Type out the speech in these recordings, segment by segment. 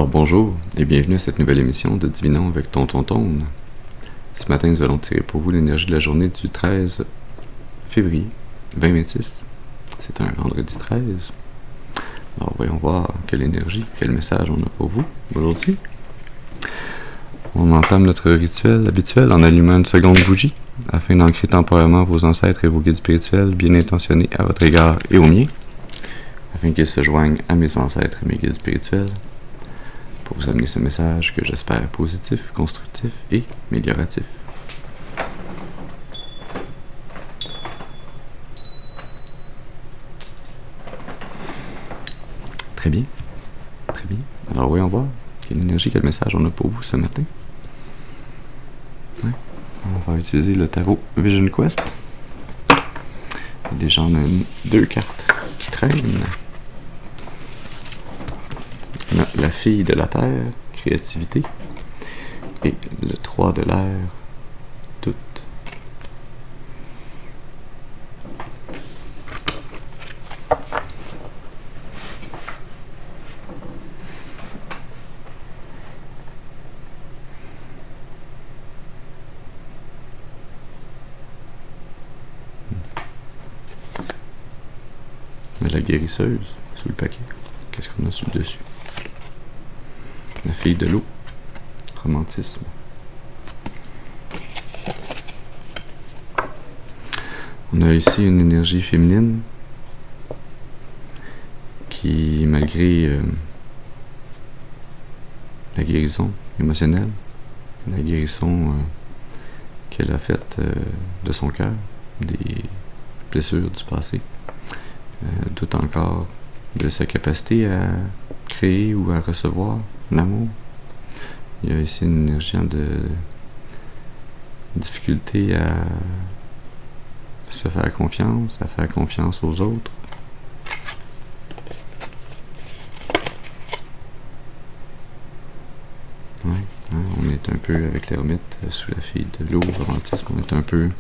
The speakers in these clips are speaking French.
Alors bonjour et bienvenue à cette nouvelle émission de Divinons avec Tonton Tone. Ce matin, nous allons tirer pour vous l'énergie de la journée du 13 février 2026. C'est un vendredi 13. Alors voyons voir quelle énergie, quel message on a pour vous aujourd'hui. On entame notre rituel habituel en allumant une seconde bougie afin d'ancrer temporairement vos ancêtres et vos guides spirituels bien intentionnés à votre égard et au mien, afin qu'ils se joignent à mes ancêtres et mes guides spirituels pour vous amener ce message que j'espère positif, constructif et amélioratif. Très bien, très bien. Alors voyons voir quelle énergie, quel message on a pour vous ce matin. Ouais. On va utiliser le tarot Vision Quest. Et déjà on a deux cartes qui traînent. On a la fille de la terre, créativité, et le 3 de l'air, doute. On a la guérisseuse sous le paquet. Qu'est-ce qu'on a sous le dessus? La fille de l'eau, romantisme. On a ici une énergie féminine qui, malgré la guérison émotionnelle, la guérison qu'elle a faite de son cœur, des blessures du passé, doute encore de sa capacité à créer ou à recevoir l'amour. Il y a ici une énergie de difficulté à se faire confiance, à faire confiance aux autres. Ouais, hein, on est un peu avec l'ermite sous la fille de l'eau, romantisme, on est un peu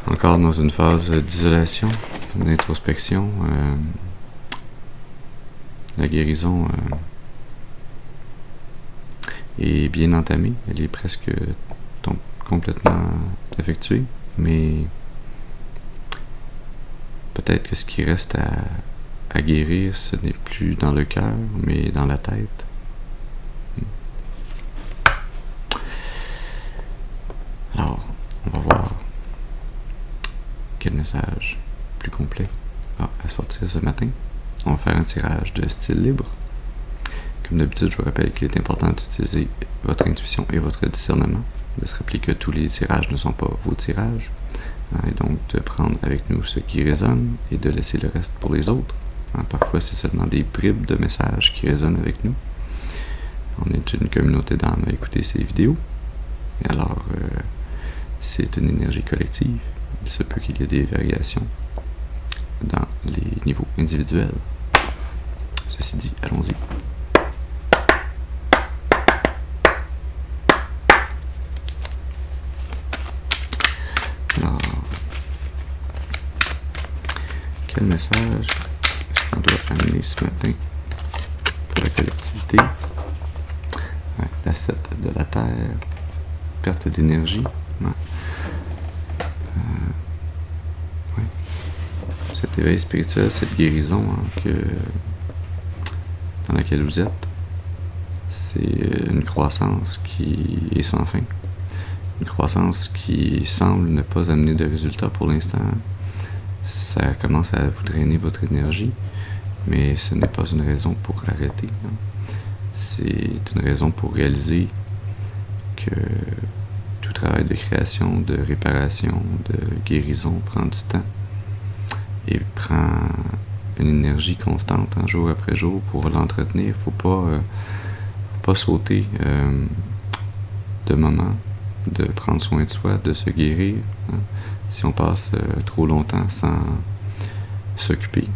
encore dans une phase d'isolation, d'introspection. La guérison est bien entamée, elle est presque complètement effectuée, mais peut-être que ce qui reste à guérir, ce n'est plus dans le cœur, mais dans la tête. Alors, on va voir quel message plus complet à sortir ce matin. On va faire un tirage de style libre. Comme d'habitude, je vous rappelle qu'il est important d'utiliser votre intuition et votre discernement, de se rappeler que tous les tirages ne sont pas vos tirages, et donc de prendre avec nous ce qui résonne et de laisser le reste pour les autres. Parfois, c'est seulement des bribes de messages qui résonnent avec nous. On est une communauté d'âmes à écouter ces vidéos, et alors c'est une énergie collective. Il se peut qu'il y ait des variations dans les niveaux individuels. Ceci dit, allons-y. Alors, quel message est-ce qu'on doit amener ce matin pour la collectivité? Ouais, la 7 de la terre, perte d'énergie. Ouais. Cet éveil spirituel, cette guérison dans laquelle vous êtes, c'est une croissance qui est sans fin. Une croissance qui semble ne pas amener de résultats pour l'instant. Ça commence à vous drainer votre énergie, mais ce n'est pas une raison pour arrêter. C'est une raison pour réaliser que tout travail de création, de réparation, de guérison prend du temps et prend une énergie constante, jour après jour, pour l'entretenir. Il ne faut pas sauter de moment, de prendre soin de soi, de se guérir. Si on passe trop longtemps sans s'occuper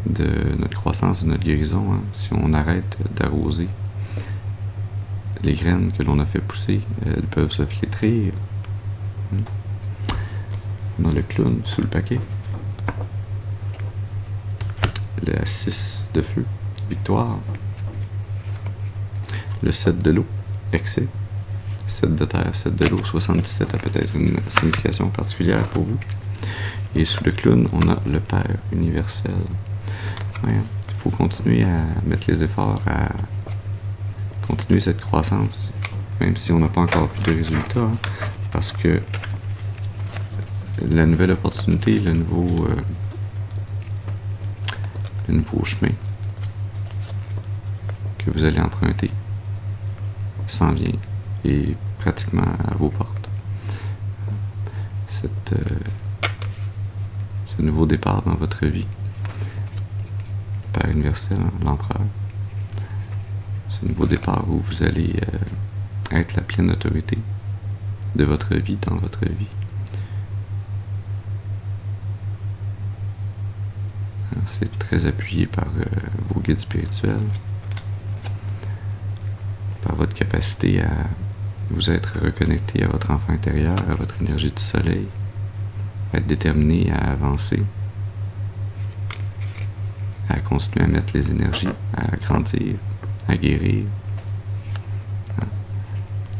de notre croissance, de notre guérison, si on arrête d'arroser les graines que l'on a fait pousser, elles peuvent se flétrir. On a le clown sous le paquet. La 6 de feu, victoire. Le 7 de l'eau, excès. 7 de terre, 7 de l'eau, 77 a peut-être une signification particulière pour vous. Et sous le clown, on a le Père universel. Ouais, il faut continuer à mettre les efforts, à continuer cette croissance, même si on n'a pas encore vu de résultats, hein, parce que la nouvelle opportunité, le nouveau chemin que vous allez emprunter s'en vient et pratiquement à vos portes. Ce nouveau départ dans votre vie, le Père universel, l'Empereur, ce nouveau départ où vous allez être la pleine autorité de votre vie dans votre vie. C'est très appuyé par vos guides spirituels, par votre capacité à vous être reconnecté à votre enfant intérieur, à votre énergie du soleil, à être déterminé à avancer, à continuer à mettre les énergies, à grandir, à guérir,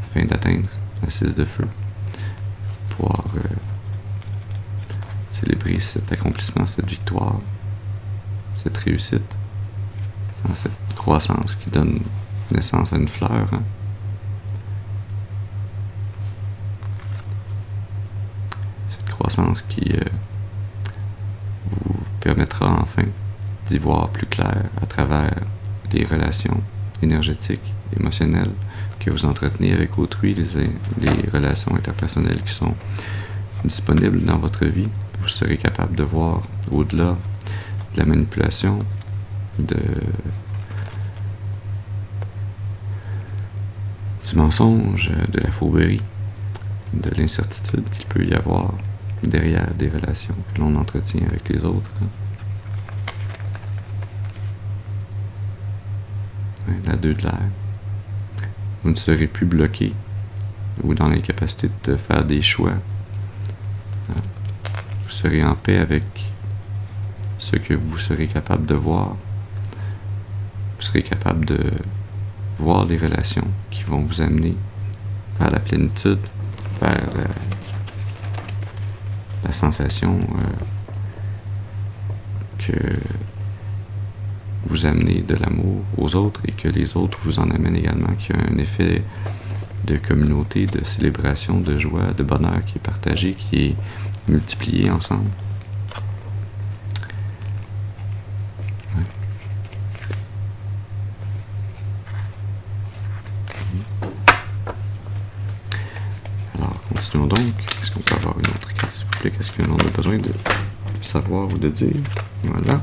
afin d'atteindre la 6 de feu, pouvoir célébrer cet accomplissement, cette victoire, cette réussite, cette croissance qui donne naissance à une fleur. Hein. Cette croissance qui vous permettra enfin d'y voir plus clair à travers les relations énergétiques, émotionnelles que vous entretenez avec autrui, les relations interpersonnelles qui sont disponibles dans votre vie. Vous serez capable de voir au-delà de la manipulation, du mensonge, de la fourberie, de l'incertitude qu'il peut y avoir derrière des relations que l'on entretient avec les autres. La 2 de l'air. Vous ne serez plus bloqué ou dans l'incapacité de faire des choix. Vous serez en paix avec ce que vous serez capable de voir. Vous serez capable de voir les relations qui vont vous amener vers la plénitude, vers la sensation que vous amenez de l'amour aux autres et que les autres vous en amènent également, qui a un effet de communauté, de célébration, de joie, de bonheur qui est partagé, qui est multiplié ensemble. Alors, continuons donc. Est-ce qu'on peut avoir une autre carte, s'il vous plaît? Qu'est-ce qu'on a besoin de savoir ou de dire? Voilà.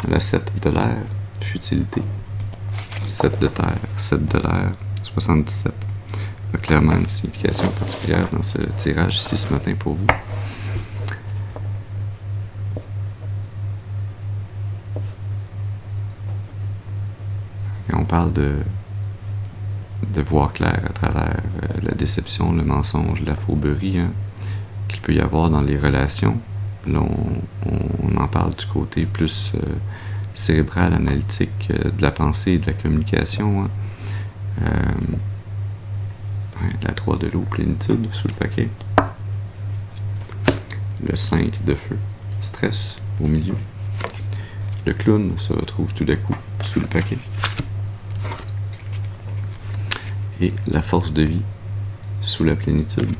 La 7 de l'air, futilité. 7 de terre, 7 de l'air, 77. Il y a clairement une signification particulière dans ce tirage ici ce matin pour vous. Et on parle de voir clair à travers la déception, le mensonge, la fourberie, hein, qu'il peut y avoir dans les relations. Là, on en parle du côté plus cérébral, analytique, de la pensée et de la communication. Hein. La 3 de l'eau, plénitude, sous le paquet. Le 5 de feu, stress, au milieu. Le clown se retrouve tout d'un coup sous le paquet. Et la force de vie, sous la plénitude.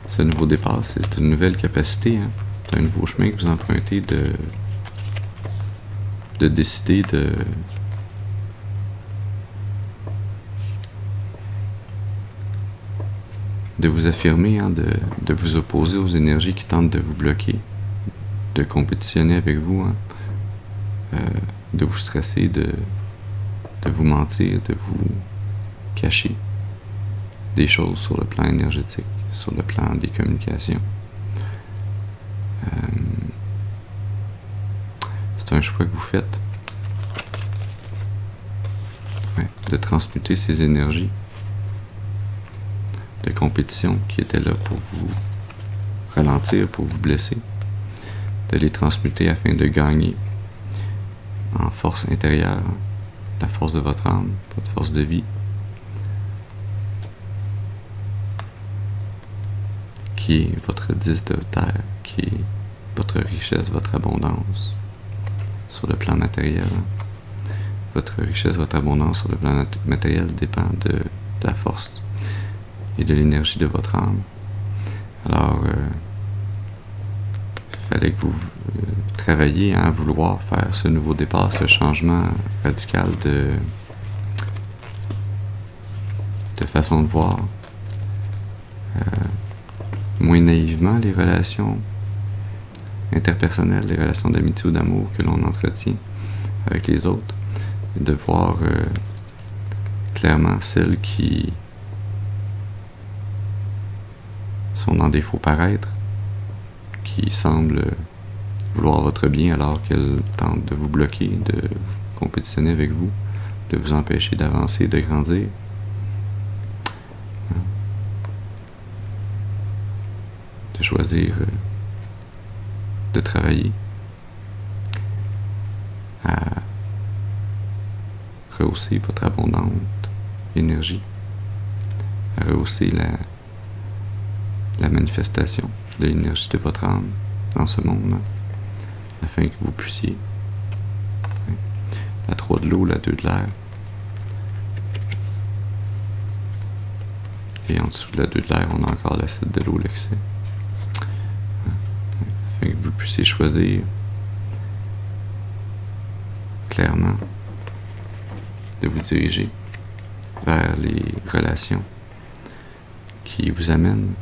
Ce nouveau départ, c'est une nouvelle capacité, hein. C'est un nouveau chemin que vous empruntez de décider de vous affirmer, hein, de vous opposer aux énergies qui tentent de vous bloquer, de compétitionner avec vous, hein, de vous stresser, de vous mentir, de vous cacher des choses sur le plan énergétique, sur le plan des communications. C'est un choix que vous faites, de transmuter ces énergies, de compétition qui étaient là pour vous ralentir, pour vous blesser, de les transmuter afin de gagner en force intérieure, la force de votre âme, votre force de vie, qui est votre disque de terre, qui est votre richesse, votre abondance sur le plan matériel. Votre richesse, votre abondance sur le plan matériel dépend de la force et de l'énergie de votre âme. Alors, il fallait que vous travailliez à vouloir faire ce nouveau départ, ce changement radical de façon de voir. Moins naïvement les relations interpersonnelles, les relations d'amitié ou d'amour que l'on entretient avec les autres, et de voir clairement celles qui sont dans des faux paraîtres, qui semblent vouloir votre bien alors qu'elles tentent de vous bloquer, de vous compétitionner avec vous, de vous empêcher d'avancer, de grandir. De choisir de travailler à rehausser votre abondante énergie, à rehausser la manifestation de l'énergie de votre âme dans ce monde, afin que vous puissiez, la 3 de l'eau, la 2 de l'air, et en dessous de la 2 de l'air, on a encore la 7 de l'eau, l'excès, afin que vous puissiez choisir clairement de vous diriger vers les relations qui vous amènent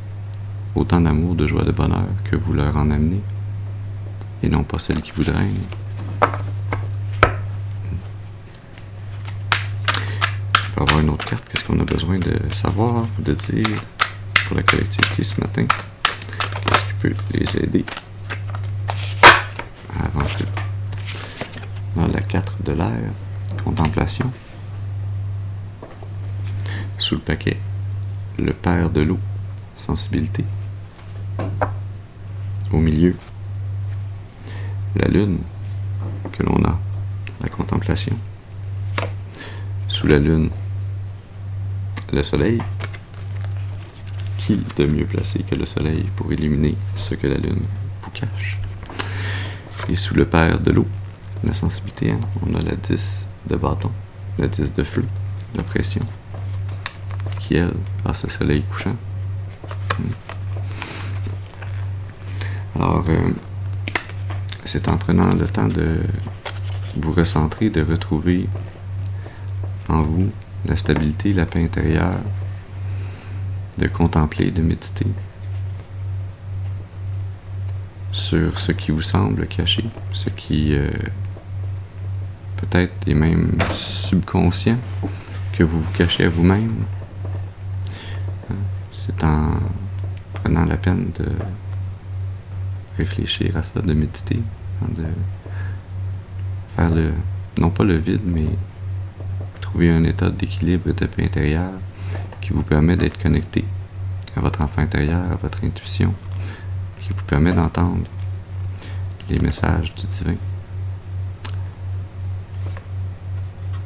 autant d'amour, de joie, de bonheur que vous leur en amenez, et non pas celles qui vous drainent. On peut avoir une autre carte. Qu'est-ce qu'on a besoin de savoir, de dire pour la collectivité ce matin? Qu'est-ce qui peut les aider à avancer? Dans la 4 de l'air, contemplation. Sous le paquet, le père de l'eau, sensibilité. Au milieu, la lune que l'on a, la contemplation. Sous la lune, le soleil. Qui de mieux placé que le soleil pour illuminer ce que la lune vous cache? Et sous le père de l'eau, la sensibilité, hein, on a la 10 de bâton, la 10 de feu, l'oppression, qui elle a ce soleil couchant. Alors, c'est en prenant le temps de vous recentrer, de retrouver en vous la stabilité, la paix intérieure, de contempler, de méditer sur ce qui vous semble caché, ce qui peut-être est même subconscient, que vous vous cachez à vous-même. C'est en prenant la peine de réfléchir à ça, de méditer, de faire non pas le vide, mais trouver un état d'équilibre et de paix intérieure qui vous permet d'être connecté à votre enfant intérieur, à votre intuition, qui vous permet d'entendre les messages du divin,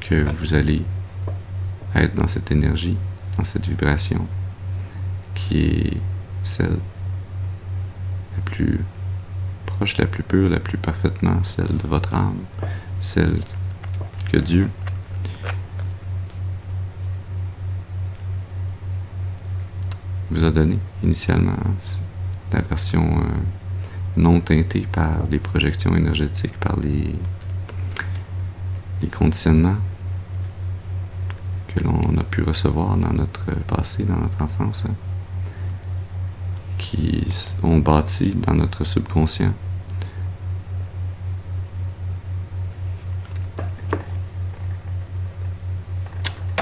que vous allez être dans cette énergie, dans cette vibration qui est celle la plus proche, la plus pure, la plus parfaitement celle de votre âme, celle que Dieu vous a donnée initialement, la version non teintée par des projections énergétiques, par les conditionnements que l'on a pu recevoir dans notre passé, dans notre enfance, hein, qui ont bâti dans notre subconscient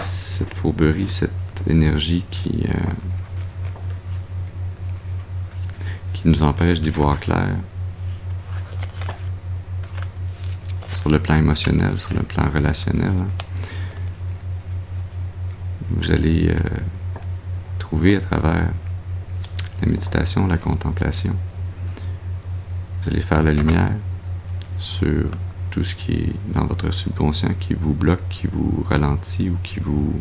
cette fourberie, cette énergie qui nous empêche d'y voir clair sur le plan émotionnel, sur le plan relationnel. Vous allez trouver à travers la méditation, la contemplation. Vous allez faire la lumière sur tout ce qui est dans votre subconscient qui vous bloque, qui vous ralentit ou qui vous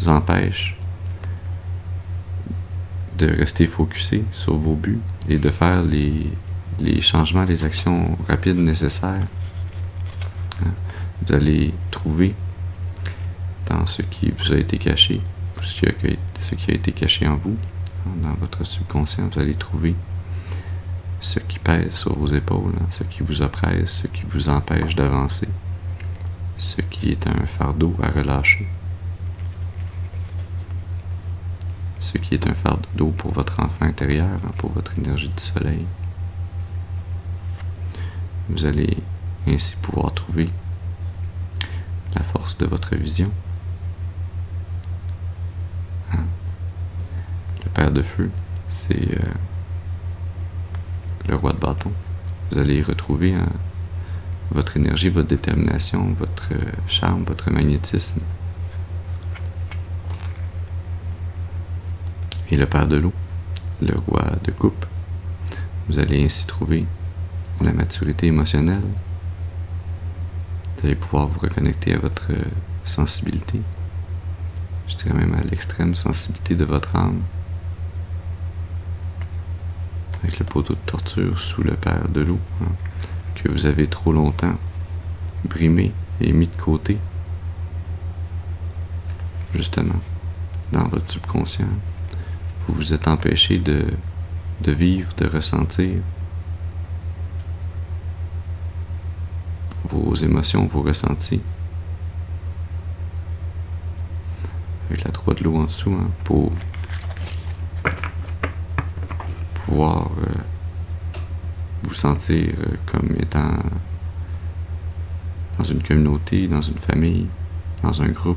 empêche de rester focusé sur vos buts et de faire les changements, les actions rapides nécessaires. Vous allez trouver dans ce qui vous a été caché, ce qui a été caché en vous, dans votre subconscient, vous allez trouver ce qui pèse sur vos épaules, ce qui vous oppresse, ce qui vous empêche d'avancer, ce qui est un fardeau à relâcher, ce qui est un fardeau pour votre enfant intérieur, pour votre énergie du soleil. Vous allez ainsi pouvoir trouver la force de votre vision. Le père de feu, c'est le roi de bâton. Vous allez retrouver votre énergie, votre détermination, votre charme, votre magnétisme. Et le père de l'eau, le roi de coupe. Vous allez ainsi trouver la maturité émotionnelle. Vous allez pouvoir vous reconnecter à votre sensibilité. Je dirais même à l'extrême sensibilité de votre âme. Avec le poteau de torture sous le père de l'eau, que vous avez trop longtemps brimé et mis de côté, justement, dans votre subconscient. Vous vous êtes empêché de vivre, de ressentir vos émotions, vos ressentis. Avec la 3 de l'eau en dessous, pour pouvoir vous sentir comme étant dans une communauté, dans une famille, dans un groupe,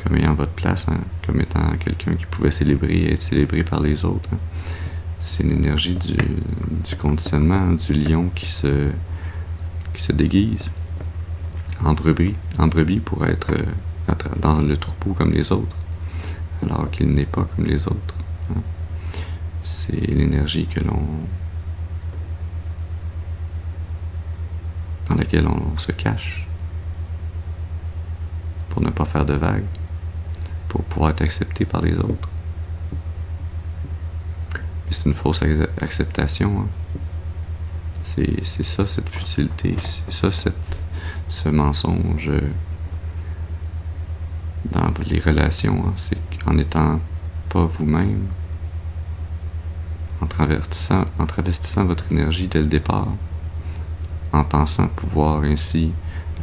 comme ayant votre place, comme étant quelqu'un qui pouvait célébrer et être célébré par les autres. C'est une énergie du conditionnement, du lion qui se déguise en brebis pour être dans le troupeau comme les autres, alors qu'il n'est pas comme les autres. C'est l'énergie dans laquelle on se cache pour ne pas faire de vagues, pour pouvoir être accepté par les autres. Mais c'est une fausse acceptation. C'est ça, cette futilité, c'est ça, ce mensonge dans les relations. C'est qu'en n'étant pas vous-même, en travestissant votre énergie dès le départ, en pensant pouvoir ainsi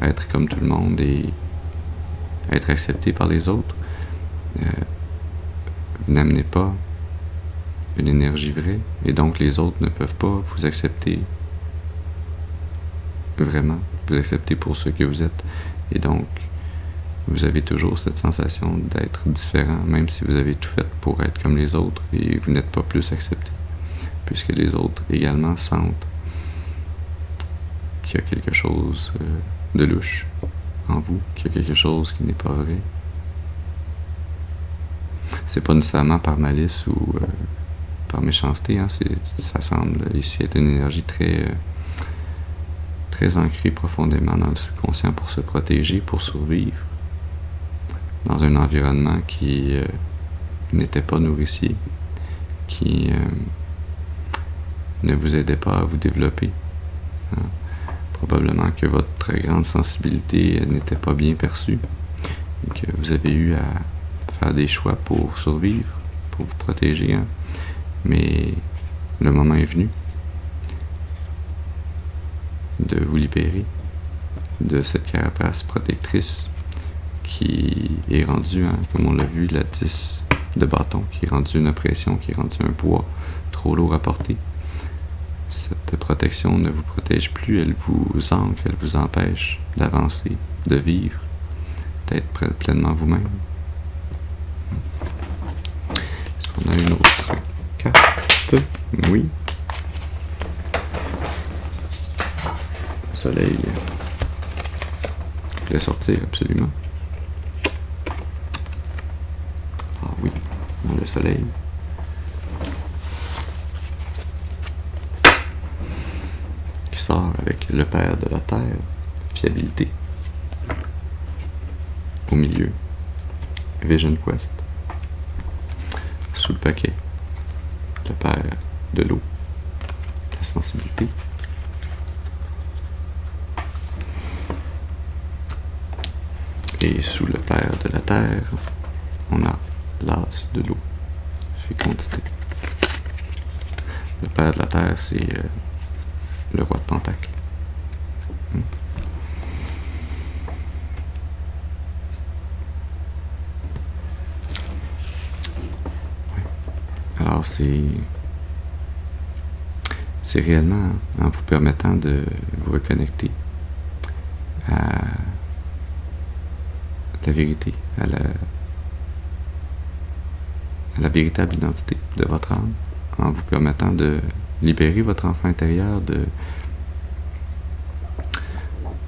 être comme tout le monde et être accepté par les autres, vous n'amenez pas une énergie vraie, et donc les autres ne peuvent pas vous accepter vraiment, vous accepter pour ce que vous êtes, et donc vous avez toujours cette sensation d'être différent, même si vous avez tout fait pour être comme les autres, et vous n'êtes pas plus accepté, puisque les autres également sentent qu'il y a quelque chose de louche en vous, qu'il y a quelque chose qui n'est pas vrai. C'est pas nécessairement par malice ou par méchanceté, ça semble ici être une énergie très ancrée profondément dans le subconscient pour se protéger, pour survivre dans un environnement qui n'était pas nourricier, qui ne vous aidait pas à vous développer. Probablement que votre grande sensibilité n'était pas bien perçue et que vous avez eu à faire des choix pour survivre, pour vous protéger. Mais le moment est venu de vous libérer de cette carapace protectrice qui est rendue, comme on l'a vu, la 10 de bâton, qui est rendue une oppression, qui est rendue un poids trop lourd à porter. Cette protection ne vous protège plus, elle vous ancre, elle vous empêche d'avancer, de vivre, d'être pleinement vous-même. Est-ce qu'on a une autre carte? Oui. Le soleil voulait sortir absolument. Ah oui. dans le soleil. Qui sort avec le père de la terre, fiabilité. Au milieu, Vision Quest. Sous le paquet, le père de l'eau, la sensibilité. Et sous le père de la terre, on a l'as de l'eau, fécondité. Le père de la terre, c'est le roi de Pentacle. Alors c'est réellement en vous permettant de vous reconnecter à la vérité, à la véritable identité de votre âme, en vous permettant de libérer votre enfant intérieur, de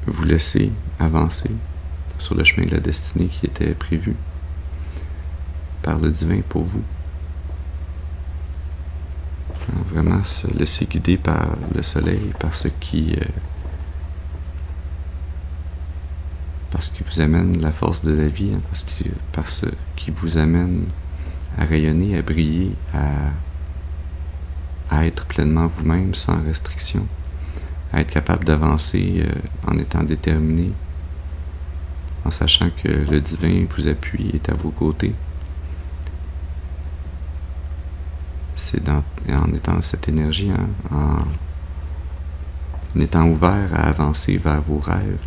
vous laisser avancer sur le chemin de la destinée qui était prévu par le divin pour vous. Vraiment se laisser guider par le soleil, par ce qui vous amène la force de la vie, par ce qui vous amène à rayonner, à briller, à être pleinement vous-même sans restriction, à être capable d'avancer en étant déterminé, en sachant que le divin vous appuie, est à vos côtés. C'est en étant cette énergie, en étant ouvert à avancer vers vos rêves,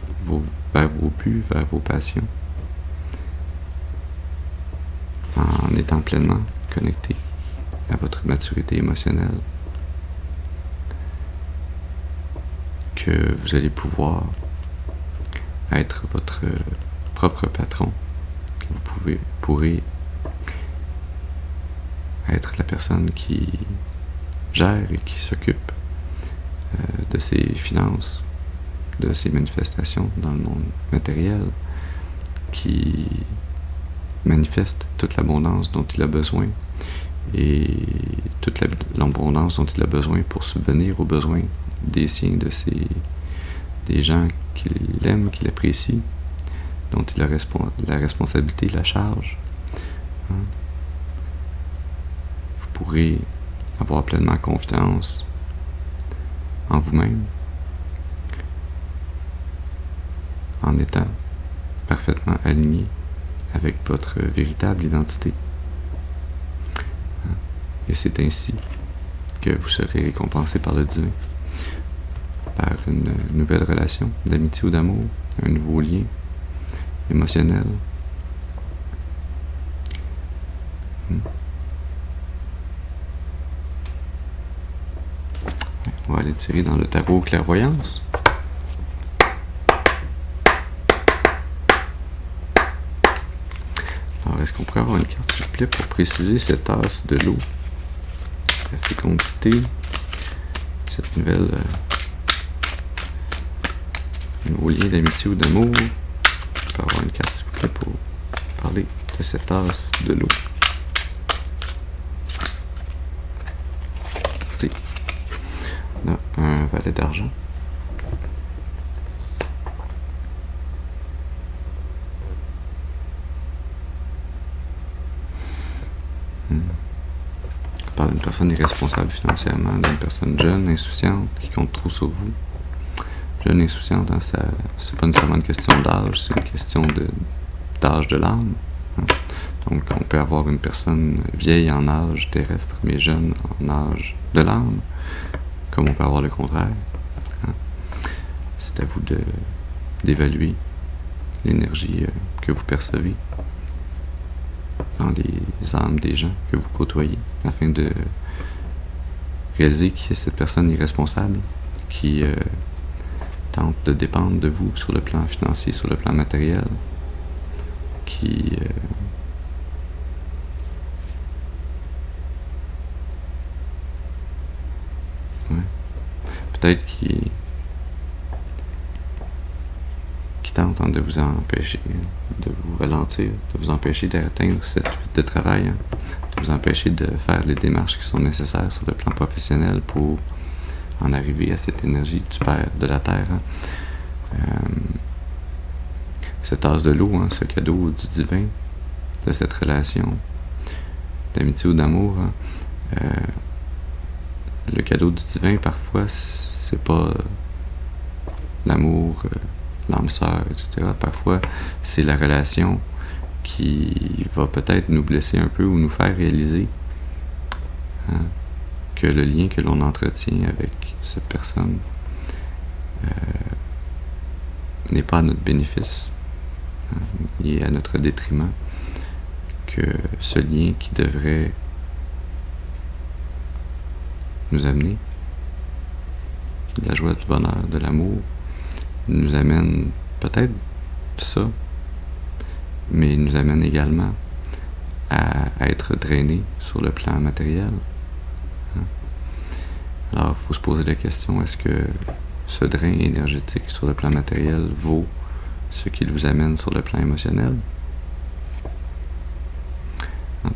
vers vos buts, vers vos passions, en étant pleinement connecté à votre maturité émotionnelle, que vous allez pouvoir être votre propre patron, que vous pourrez être la personne qui gère et qui s'occupe de ses finances, de ses manifestations dans le monde matériel, qui manifeste toute l'abondance dont il a besoin et toute l'abondance dont il a besoin pour subvenir aux besoins des siens, des gens qu'il aime, qu'il apprécie, dont il a la responsabilité, la charge. Vous pourrez avoir pleinement confiance en vous-même en étant parfaitement aligné avec votre véritable identité. Et c'est ainsi que vous serez récompensé par le divin, par une nouvelle relation d'amitié ou d'amour, un nouveau lien émotionnel. On va aller tirer dans le tarot clairvoyance. Alors, est-ce qu'on pourrait avoir une carte, s'il vous plaît, pour préciser cette tasse de l'eau, la fécondité, cette nouveau lien d'amitié ou d'amour? On peut avoir une carte, s'il vous plaît, pour parler de cette tasse de l'eau. Merci. On a un valet d'argent. On parle d'une personne irresponsable financièrement, d'une personne jeune, insouciante, qui compte trop sur vous. Jeune, insouciante, hein, c'est pas nécessairement une question d'âge, c'est une question d'âge de l'âme. Hein. Donc, on peut avoir une personne vieille en âge terrestre, mais jeune en âge de l'âme, comme on peut avoir le contraire. Hein. C'est à vous d'évaluer l'énergie que vous percevez dans les âmes des gens que vous côtoyez, afin de réaliser qui est cette personne irresponsable qui tente de dépendre de vous sur le plan financier, sur le plan matériel, qui peut-être qui tente de vous empêcher, de vous ralentir, de vous empêcher d'atteindre cette fuite de travail, hein, vous empêcher de faire les démarches qui sont nécessaires sur le plan professionnel pour en arriver à cette énergie du Père de la Terre. Cette tasse de l'eau, ce cadeau du divin, de cette relation d'amitié ou d'amour, le cadeau du divin, parfois, c'est pas l'amour, l'âme sœur, etc. Parfois, c'est la relation qui va peut-être nous blesser un peu ou nous faire réaliser que le lien que l'on entretient avec cette personne n'est pas à notre bénéfice et à notre détriment, que ce lien qui devrait nous amener de la joie, du bonheur, de l'amour, nous amène peut-être ça, mais il nous amène également à être drainé sur le plan matériel. Alors, il faut se poser la question, est-ce que ce drain énergétique sur le plan matériel vaut ce qu'il vous amène sur le plan émotionnel?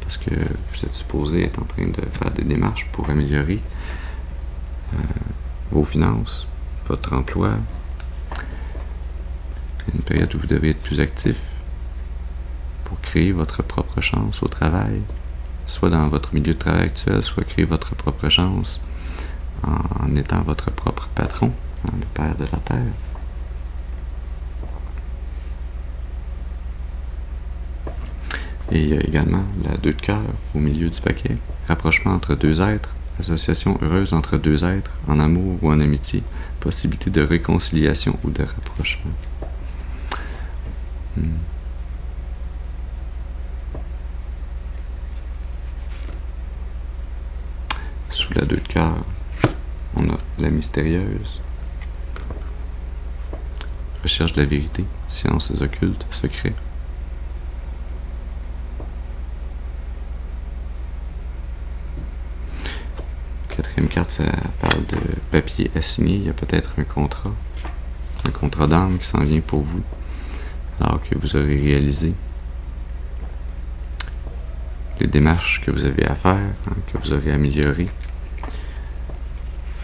Parce que vous êtes supposé être en train de faire des démarches pour améliorer vos finances, votre emploi. Une période où vous devez être plus actif pour créer votre propre chance au travail, soit dans votre milieu de travail actuel, soit créer votre propre chance en étant votre propre patron, le Père de la Terre. Et il y a également la 2 de cœur au milieu du paquet. Rapprochement entre deux êtres, association heureuse entre deux êtres, en amour ou en amitié, possibilité de réconciliation ou de rapprochement. Sous la 2 de cœur, on a la mystérieuse, recherche de la vérité, sciences occultes, secrets. Quatrième carte, ça parle de papier à signer. Il y a peut-être un contrat d'âme qui s'en vient pour vous, alors que vous aurez réalisé les démarches que vous avez à faire, que vous aurez amélioré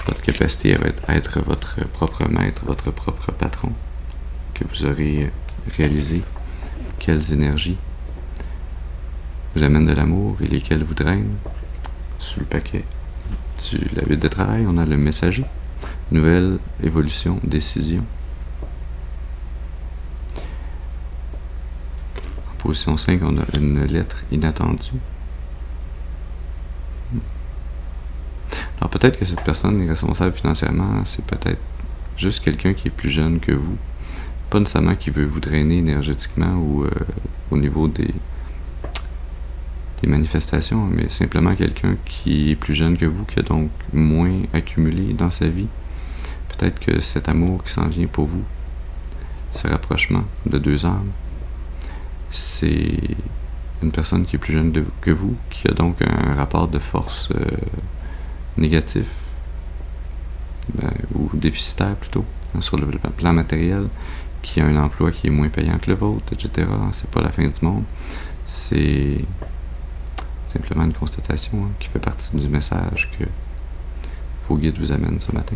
votre capacité à être votre propre maître, votre propre patron, que vous aurez réalisé quelles énergies vous amènent de l'amour et lesquelles vous drainent. Sous le paquet la 8 de travail, on a le messager, nouvelle évolution, décision. En position 5, on a une lettre inattendue. Alors peut-être que cette personne est responsable financièrement, c'est peut-être juste quelqu'un qui est plus jeune que vous, pas nécessairement qui veut vous drainer énergétiquement ou au niveau des manifestations, mais simplement quelqu'un qui est plus jeune que vous, qui a donc moins accumulé dans sa vie. Peut-être que cet amour qui s'en vient pour vous, ce rapprochement de deux âmes, c'est une personne qui est plus jeune que vous, qui a donc un rapport de force négatif, ou déficitaire plutôt, sur le plan matériel, qui a un emploi qui est moins payant que le vôtre, etc. C'est pas la fin du monde. C'est simplement une constatation qui fait partie du message que vos guides vous amènent ce matin.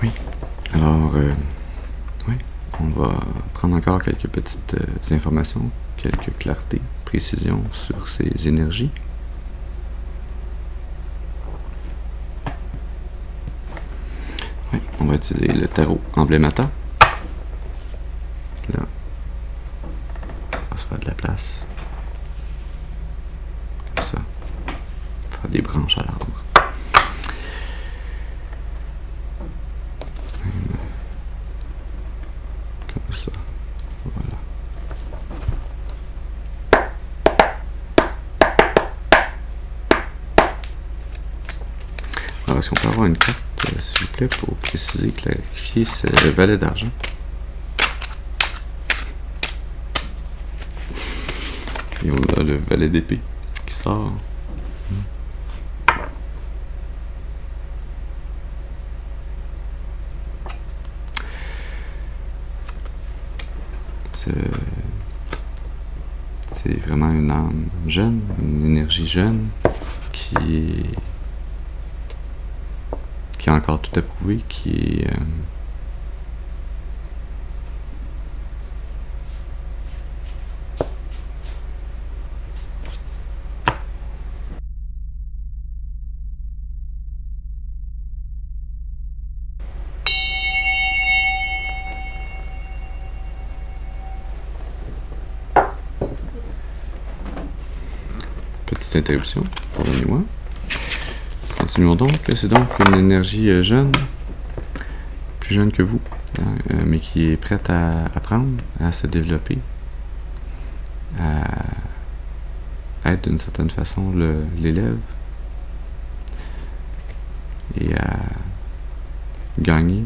Oui. Alors, oui, on va prendre encore quelques petites informations, quelques clartés, précisions sur ces énergies. Oui, on va utiliser le tarot Emblémata. Là, on va se faire de la place. Comme ça. Faire des branches à l'arbre. Comme ça. Voilà. Alors, est-ce qu'on peut avoir une carte, s'il vous plaît, pour préciser, clarifier le valet d'argent? Et on a le valet d'épée. qui sort. C'est vraiment une âme jeune, une énergie jeune qui a encore tout à prouver, qui est petite interruption, pardonnez-moi. Continuons donc. C'est donc une énergie jeune, plus jeune que vous, mais qui est prête à apprendre, à se développer, à être d'une certaine façon l'élève et à gagner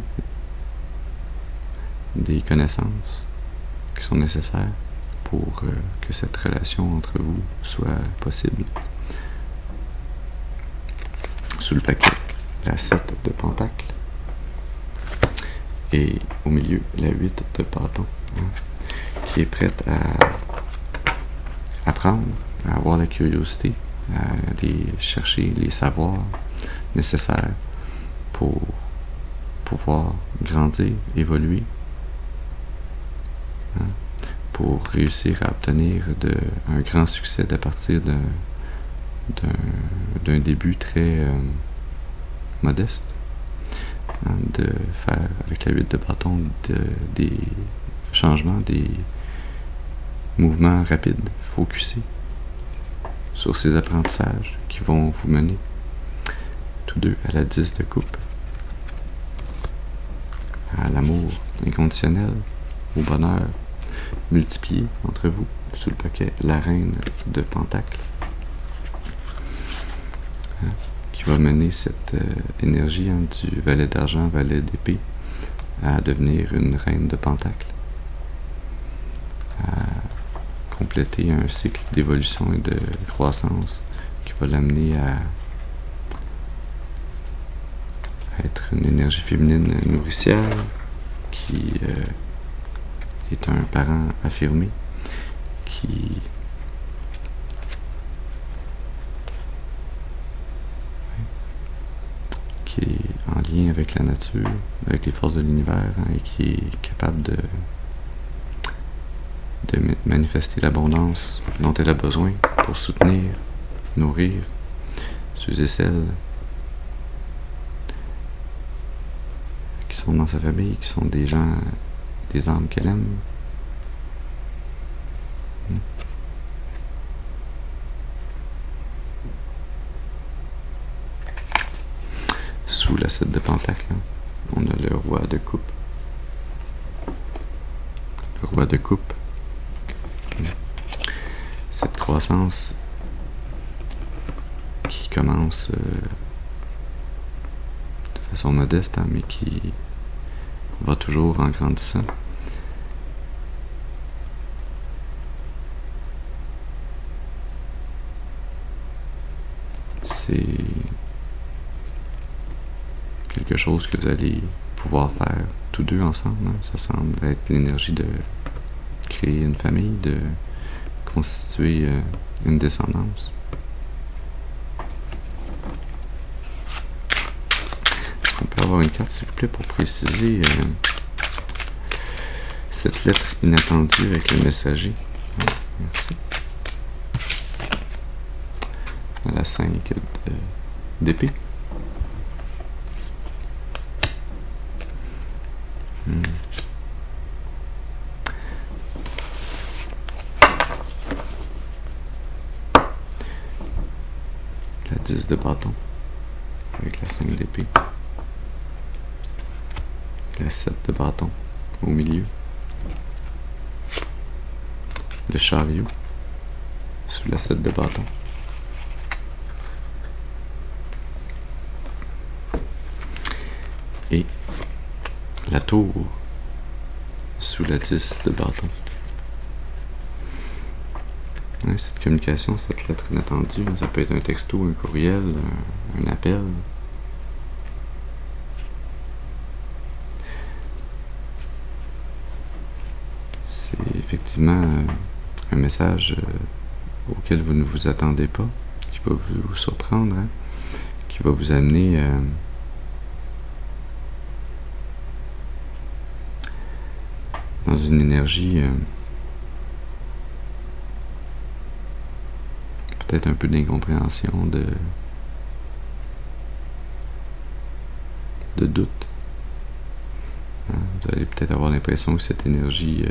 des connaissances qui sont nécessaires pour que cette relation entre vous soit possible. Sous le paquet, la 7 de pentacle et au milieu, la 8 de bâton, qui est prête à apprendre, à avoir la curiosité, à aller chercher les savoirs nécessaires pour pouvoir grandir, évoluer, pour réussir à obtenir un grand succès à partir d'un début très modeste, de faire avec la 8 de bâton des changements, des mouvements rapides, focusés sur ces apprentissages qui vont vous mener tous deux à la 10 de coupe, à l'amour inconditionnel, au bonheur multiplié entre vous, sous le paquet la reine de pentacle, qui va mener cette énergie du valet d'argent, valet d'épée, à devenir une reine de pentacle, à compléter un cycle d'évolution et de croissance qui va l'amener à être une énergie féminine nourricière qui est un parent affirmé, qui est en lien avec la nature, avec les forces de l'univers, et qui est capable de manifester l'abondance dont elle a besoin pour soutenir, nourrir ceux et celles qui sont dans sa famille, qui sont des gens, des âmes qu'elle aime. Sous la 7 de pentacle, on a le roi de coupe. Le roi de coupe. Cette croissance qui commence de façon modeste, mais qui va toujours en grandissant. C'est quelque chose que vous allez pouvoir faire tous deux ensemble. Ça semble être l'énergie de créer une famille, de constituer une descendance. Est-ce qu'on peut avoir une carte, s'il vous plaît, pour préciser cette lettre inattendue avec le messager? Merci. La 5 d'épée. La 10 de bâton avec la 5 d'épée. La 7 de bâton au milieu. Le chariot sous la 7 de bâton. Et la tour sous la 10 de bâton. cette communication, cette lettre inattendue, ça peut être un texto, un courriel, un appel. C'est effectivement un message auquel vous ne vous attendez pas, qui va vous surprendre, hein, qui va vous amener dans une énergie peut-être un peu d'incompréhension, de doute. Hein, vous allez peut-être avoir l'impression que cette énergie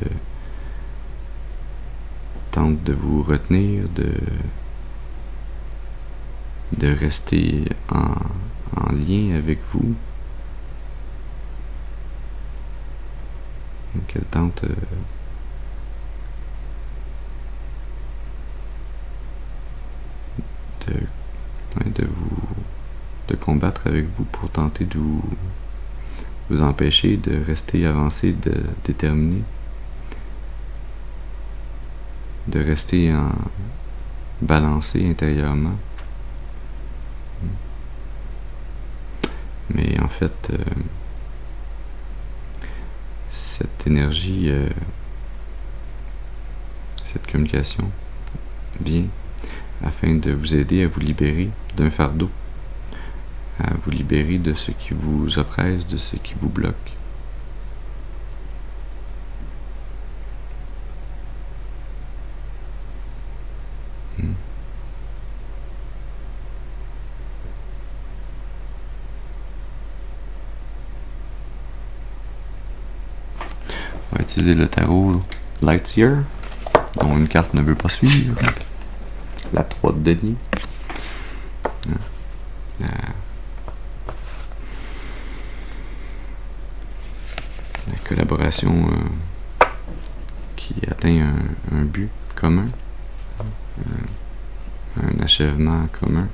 tente de vous retenir, de rester en lien avec vous. Qu'elle tente de combattre avec vous pour tenter de vous empêcher de rester avancé, déterminé, de rester balancé intérieurement. Mais en fait, cette énergie, cette communication vient afin de vous aider à vous libérer d'un fardeau, à vous libérer de ce qui vous oppresse, de ce qui vous bloque. On va utiliser le tarot Lightyear, dont une carte ne veut pas suivre. La 3 de denier. La collaboration qui atteint un but commun, un achèvement commun.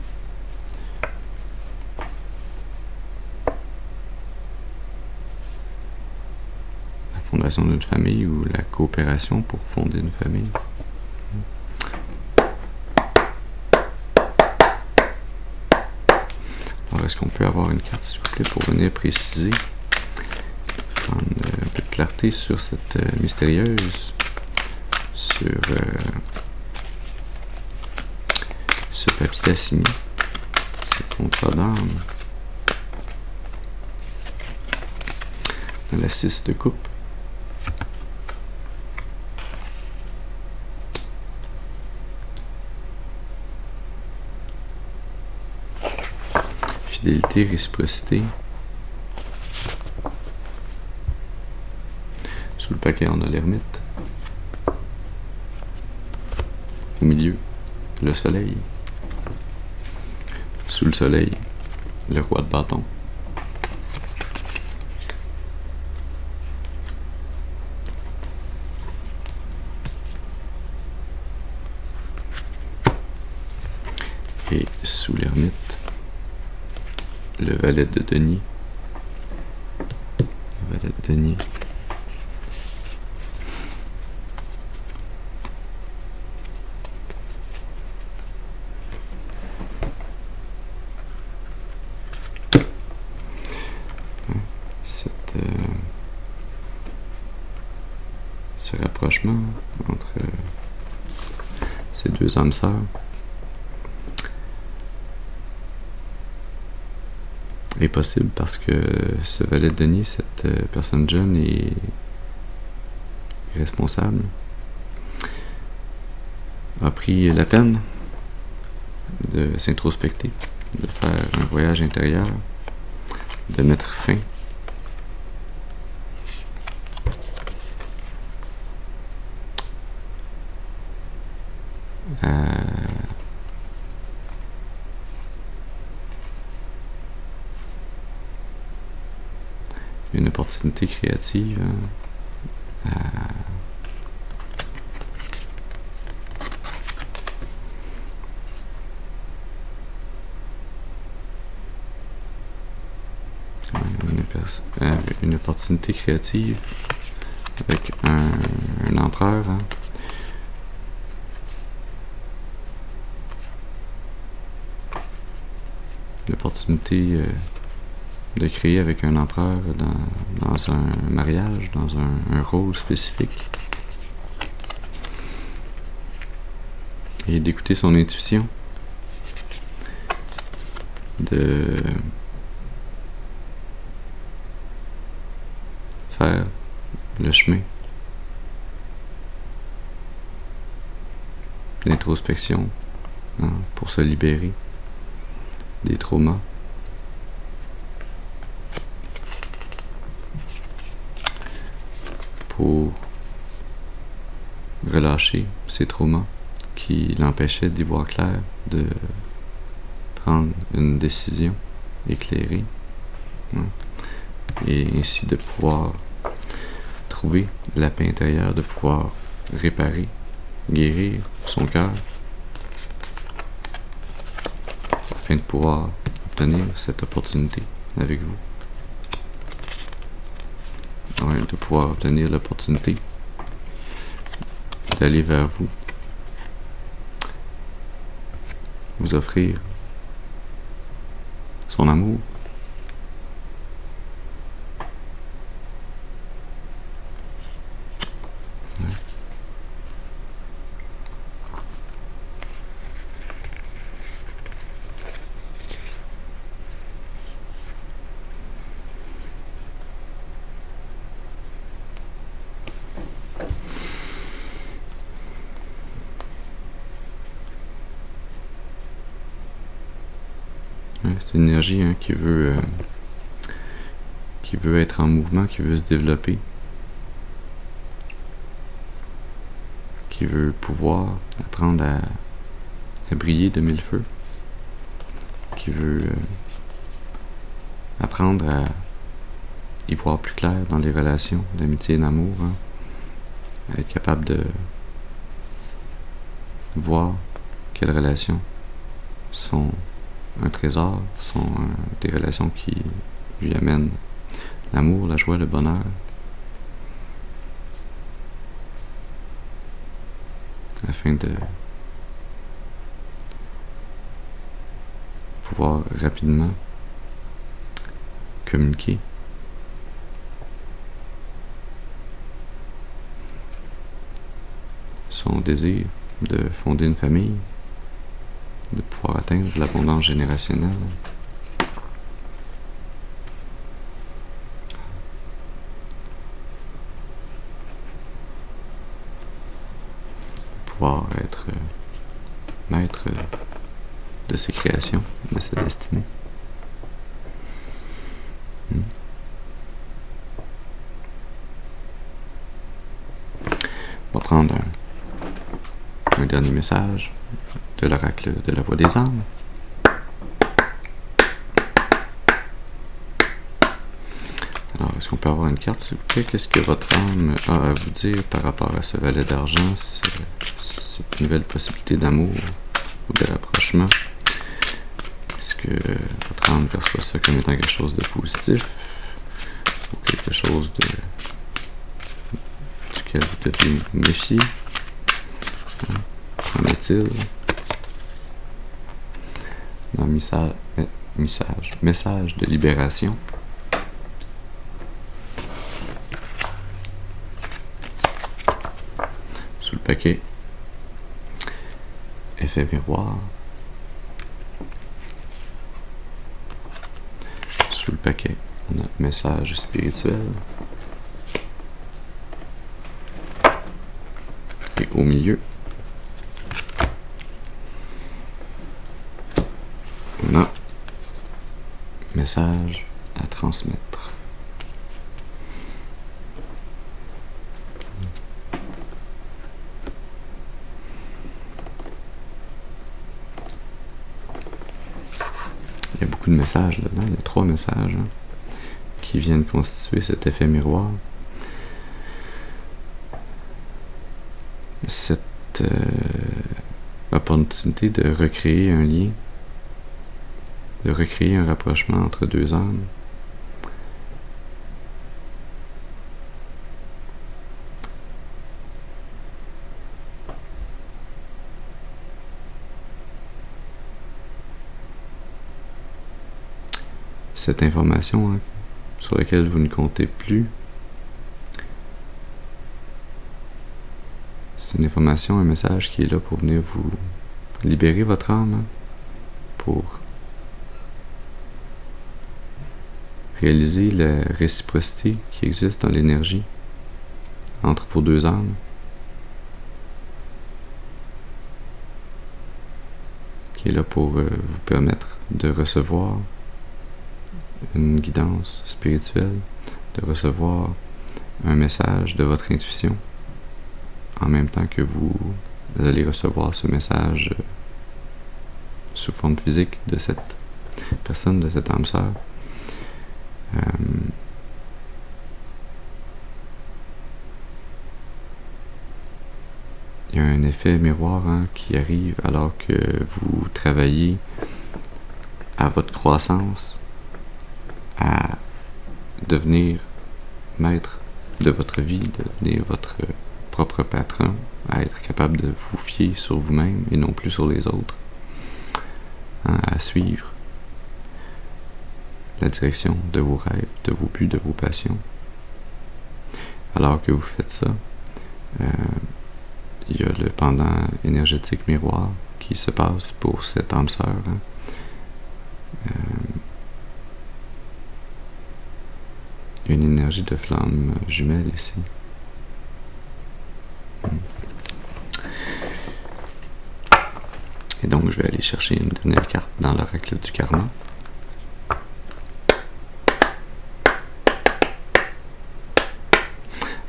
La fondation d'une famille ou la coopération pour fonder une famille. Alors, est-ce qu'on peut avoir une carte, s'il vous plaît, pour venir préciser, prendre un peu de clarté sur cette mystérieuse, sur ce papier à signer, ce contrat d'âme, dans la 6 de coupe. Fidélité, réciprocité. Sous le paquet, on a l'ermite. Au milieu, le soleil. Sous le soleil, le roi de bâton. Et sous l'ermite, le valet de denier. Le valet de denier. Ce rapprochement entre ces deux âmes sœurs est possible parce que ce valet de denier, cette personne jeune, est responsable, a pris la peine de s'introspecter, de faire un voyage intérieur, de mettre fin à une opportunité créative, à une opportunité créative avec un empereur, hein, l'opportunité de créer avec un empereur dans un mariage, dans un rôle spécifique. Et d'écouter son intuition, de faire le chemin d'introspection, hein, pour se libérer des traumas. Pour relâcher ces traumas qui l'empêchaient d'y voir clair, de prendre une décision éclairée, hein, et ainsi de pouvoir trouver la paix intérieure, de pouvoir réparer, guérir son cœur, afin de pouvoir obtenir cette opportunité avec vous. Ouais, de pouvoir obtenir l'opportunité d'aller vers vous, vous offrir son amour, c'est une énergie, hein, qui veut être en mouvement, qui veut se développer, qui veut pouvoir apprendre à briller de mille feux, qui veut apprendre à y voir plus clair dans les relations d'amitié et d'amour, hein, à être capable de voir quelles relations sont un trésor, sont des relations qui lui amènent l'amour, la joie, le bonheur, afin de pouvoir rapidement communiquer son désir de fonder une famille, de pouvoir atteindre l'abondance générationnelle, pouvoir être maître de ses créations, de sa destinée. On va prendre un dernier message de l'oracle de la voix des âmes. Alors, est-ce qu'on peut avoir une carte, s'il vous plaît? Qu'est-ce que votre âme a à vous dire par rapport à ce valet d'argent, cette nouvelle possibilité d'amour ou de rapprochement? Est-ce que votre âme perçoit ça comme étant quelque chose de positif ou quelque chose duquel vous devez vous méfier? Qu'en est-il? Dans message de libération. Sous le paquet, effet miroir. Sous le paquet, on a message spirituel. Et au milieu, on a message à transmettre. Il y a beaucoup de messages là-dedans. Il y a 3 messages, hein, qui viennent constituer cet effet miroir. Cette opportunité de recréer un lien, de recréer un rapprochement entre 2 âmes. cette information hein, sur laquelle vous ne comptez plus, c'est une information, un message qui est là pour venir vous libérer votre âme, hein, pour réaliser la réciprocité qui existe dans l'énergie entre vos deux âmes. Qui est là pour vous permettre de recevoir une guidance spirituelle, de recevoir un message de votre intuition, en même temps que vous allez recevoir ce message sous forme physique de cette personne, de cette âme sœur. Il y a un effet miroir hein, qui arrive alors que vous travaillez à votre croissance, à devenir maître de votre vie, devenir votre propre patron, à être capable de vous fier sur vous-même et non plus sur les autres, hein, à suivre la direction de vos rêves, de vos buts, de vos passions. Alors que vous faites ça, il y a le pendant énergétique miroir qui se passe pour cette âme sœur. Hein. Il y a une énergie de flamme jumelle ici. Et donc, je vais aller chercher une dernière carte dans l'oracle du karma.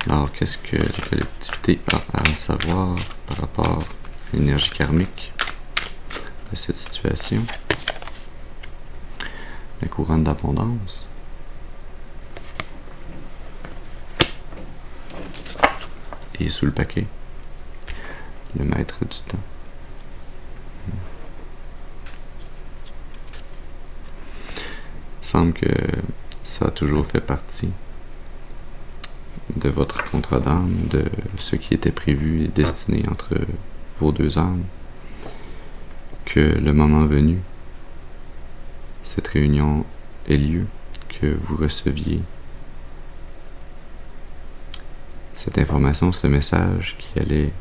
Alors, qu'est-ce que la collectivité a à savoir par rapport à l'énergie karmique de cette situation? La couronne d'abondance. Et sous le paquet, le maître du temps. Il semble que ça a toujours fait partie de votre contrat d'âme, de ce qui était prévu et destiné entre vos deux âmes, que le moment venu, cette réunion ait lieu, que vous receviez cette information, ce message qui allait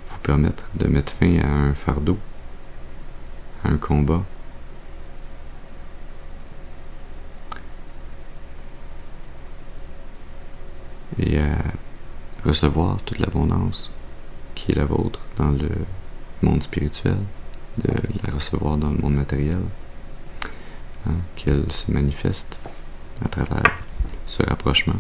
vous permettre de mettre fin à un fardeau, à un combat, et à recevoir toute l'abondance qui est la vôtre dans le monde spirituel, de la recevoir dans le monde matériel, hein, qu'elle se manifeste à travers ce rapprochement.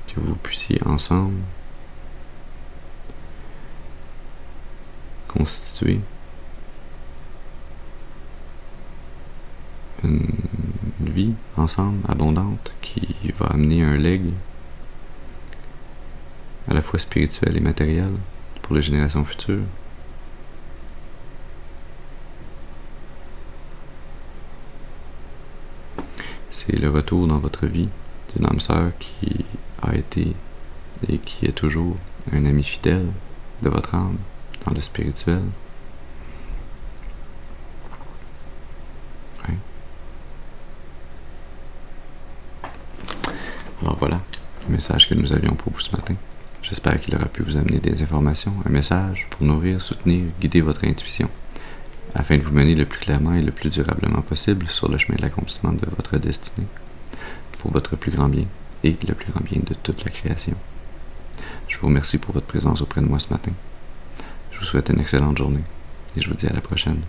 Que vous puissiez ensemble constituer une vie ensemble abondante qui va amener un legs à la fois spirituel et matériel pour les générations futures. C'est le retour dans votre vie d'une âme sœur qui a été et qui est toujours un ami fidèle de votre âme dans le spirituel. Ouais. Alors voilà le message que nous avions pour vous ce matin. J'espère qu'il aura pu vous amener des informations, un message pour nourrir, soutenir, guider votre intuition, afin de vous mener le plus clairement et le plus durablement possible sur le chemin de l'accomplissement de votre destinée, pour votre plus grand bien et le plus grand bien de toute la création. Je vous remercie pour votre présence auprès de moi ce matin. Je vous souhaite une excellente journée et je vous dis à la prochaine.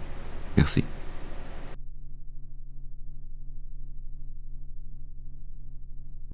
Merci.